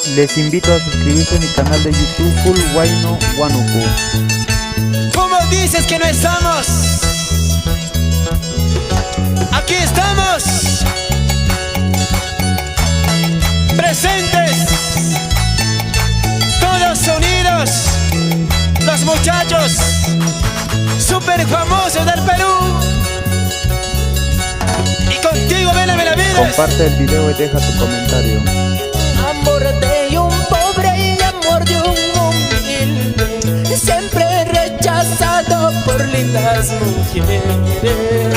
les invito a suscribirse a mi canal de YouTube Full Huayno Huánuco. ¿Cómo dices que no estamos? Aquí estamos, presentes, todos unidos, los muchachos super famosos del Perú. Y contigo, Benavides. Comparte el video y deja tu comentario. Amor de un pobre y amor de un humilde, siempre rechazado por lindas mujeres.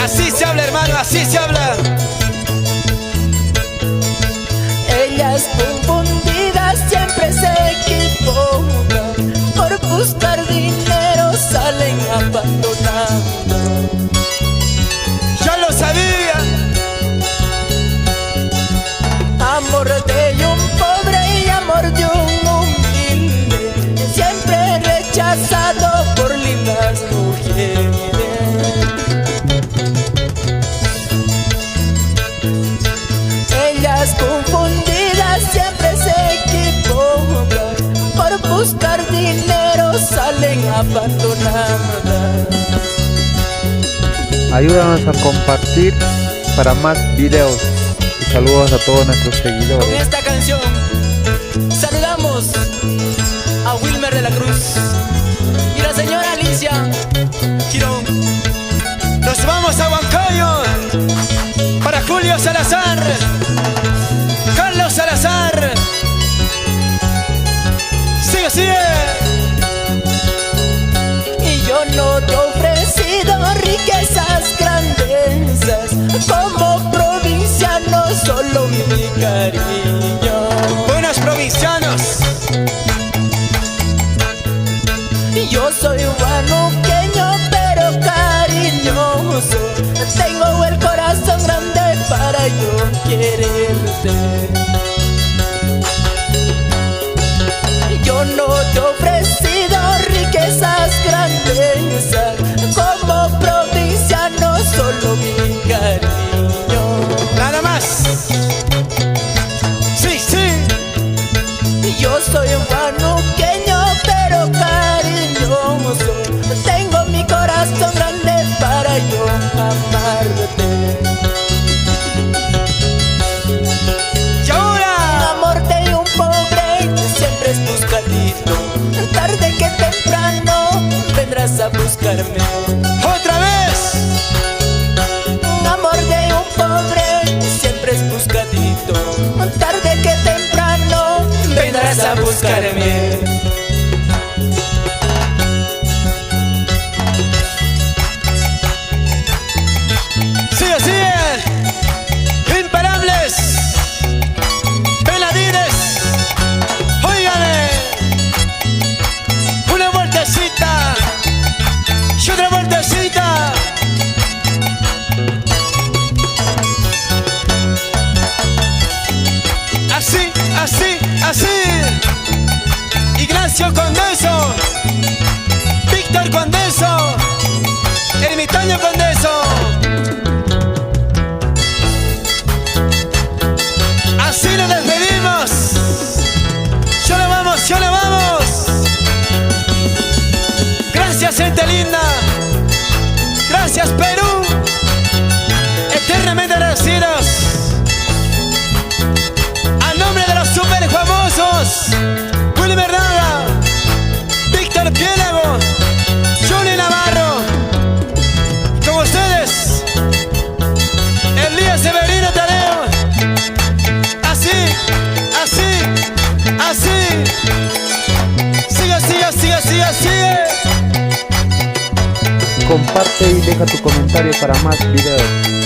Así se habla, hermano, así se habla. Ellas confundidas siempre se equivocan, por buscar dinero salen abandonando. Yo lo sabía. Amor de un pobre y amor de un humilde, siempre rechazado por lindas mujeres. Ellas confundidas siempre se equivocan, por buscar dinero salen abandonadas. Ayúdanos a compartir para más videos. Y saludos a todos nuestros Con seguidores. esta canción saludamos a Wilmer de la Cruz y la señora Alicia Girón. Nos vamos a Huancayo para Julio Salazar, Carlos Salazar. Sigue, sigue. Y yo no te he ofrecido riquezas, grandezas, como provinciano solo mi cariño. Buenos provincianos. Y yo soy huanuqueño pero cariñoso, tengo el corazón grande para yo quererte. Yo no te he ofrecido riquezas, grandezas, como provinciano solo mi cariño. Nada más. Sí, sí. Yo soy un huanuqueño pero cariñoso, tengo mi corazón grande para yo amarte. Y ahora. Amor de un pobre siempre es buscadito, tarde que temprano vendrás a buscarme. Otra vez. Amor de un pobre siempre es buscadito, tarde que temprano vendrás a buscarme. Sigue, sigue. Imparables. Benavides. Óigame. Una vueltecita. Y otra vueltecita. Así, así, así. Ignacio Condeso. Víctor Condeso. Ermitaño Condeso. Así nos despedimos. Ya nos vamos, ya nos vamos. Gracias, gente linda. Gracias, Perú. Eternamente agradecidos. A nombre de los super famosos Wilmer Daga, Víctor Piélago, Johnny Navarro, con ustedes Elías Severino Tadeo. Así, así, así. Sigue, sigue, sigue, sigue, sigue. Comparte y deja tu comentario para más videos.